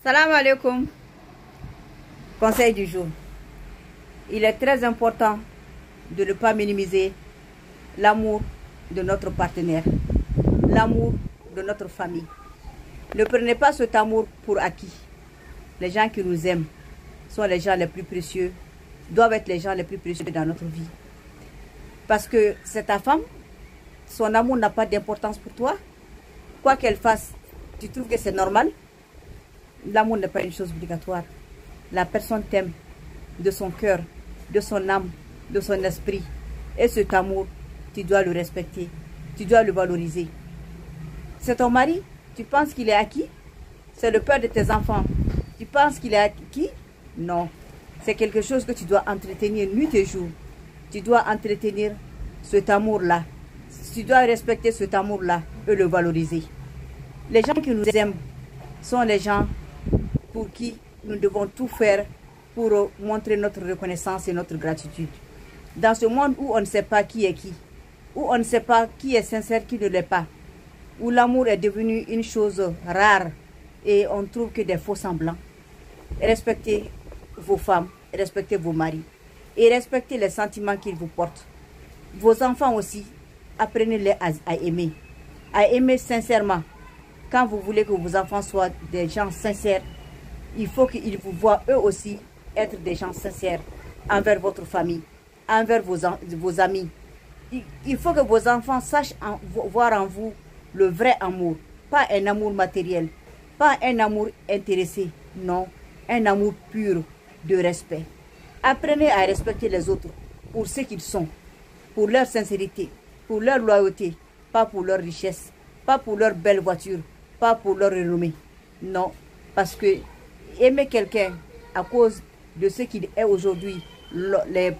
Salam alaikum. Conseil du jour. Il est très important de ne pas minimiser l'amour de notre partenaire, l'amour de notre famille. Ne prenez pas cet amour pour acquis. Les gens qui nous aiment sont les gens les plus précieux, doivent être les gens les plus précieux dans notre vie. Parce que c'est ta femme, son amour n'a pas d'importance pour toi. Quoi qu'elle fasse, tu trouves que c'est normal. L'amour n'est pas une chose obligatoire. La personne t'aime de son cœur, de son âme, de son esprit. Et cet amour, tu dois le respecter, tu dois le valoriser. C'est ton mari, tu penses qu'il est acquis? C'est le père de tes enfants. Tu penses qu'il est acquis? Non. C'est quelque chose que tu dois entretenir nuit et jour. Tu dois entretenir cet amour-là. Tu dois respecter cet amour-là et le valoriser. Les gens qui nous aiment sont les gens pour qui nous devons tout faire pour montrer notre reconnaissance et notre gratitude. Dans ce monde où on ne sait pas qui est qui, où on ne sait pas qui est sincère, qui ne l'est pas, où l'amour est devenu une chose rare et on trouve que des faux semblants, respectez vos femmes, respectez vos maris et respectez les sentiments qu'ils vous portent. Vos enfants aussi, apprenez-les à aimer sincèrement. Quand vous voulez que vos enfants soient des gens sincères, il faut qu'ils vous voient eux aussi être des gens sincères envers votre famille, envers vos amis. Il faut que vos enfants sachent voir en vous le vrai amour, pas un amour matériel, pas un amour intéressé, non, un amour pur de respect. Apprenez à respecter les autres pour ce qu'ils sont, pour leur sincérité, pour leur loyauté, pas pour leur richesse, pas pour leur belle voiture, pas pour leur renommée. Non, parce que aimer quelqu'un à cause de ce qu'il est aujourd'hui,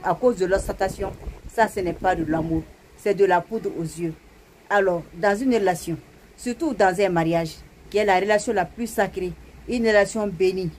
à cause de l'ostentation, ça ce n'est pas de l'amour, c'est de la poudre aux yeux. Alors, dans une relation, surtout dans un mariage, qui est la relation la plus sacrée, une relation bénie,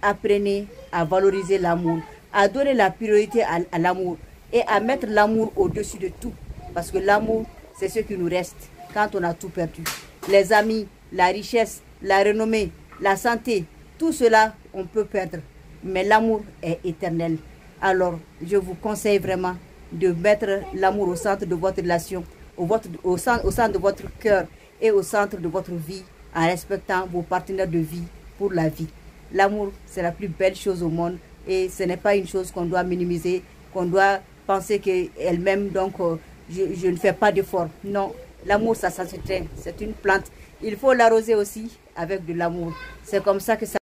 apprenez à valoriser l'amour, à donner la priorité à l'amour et à mettre l'amour au-dessus de tout. Parce que l'amour, c'est ce qui nous reste quand on a tout perdu. Les amis, la richesse, la renommée, la santé, tout cela, on peut perdre. Mais l'amour est éternel. Alors, je vous conseille vraiment de mettre l'amour au centre de votre relation, au centre de votre cœur et au centre de votre vie, en respectant vos partenaires de vie pour la vie. L'amour, c'est la plus belle chose au monde et ce n'est pas une chose qu'on doit minimiser, qu'on doit penser qu'elle-même, donc je ne fais pas d'effort. Non, l'amour, ça s'entraîne, c'est une plante. Il faut l'arroser aussi avec de l'amour. C'est comme ça que ça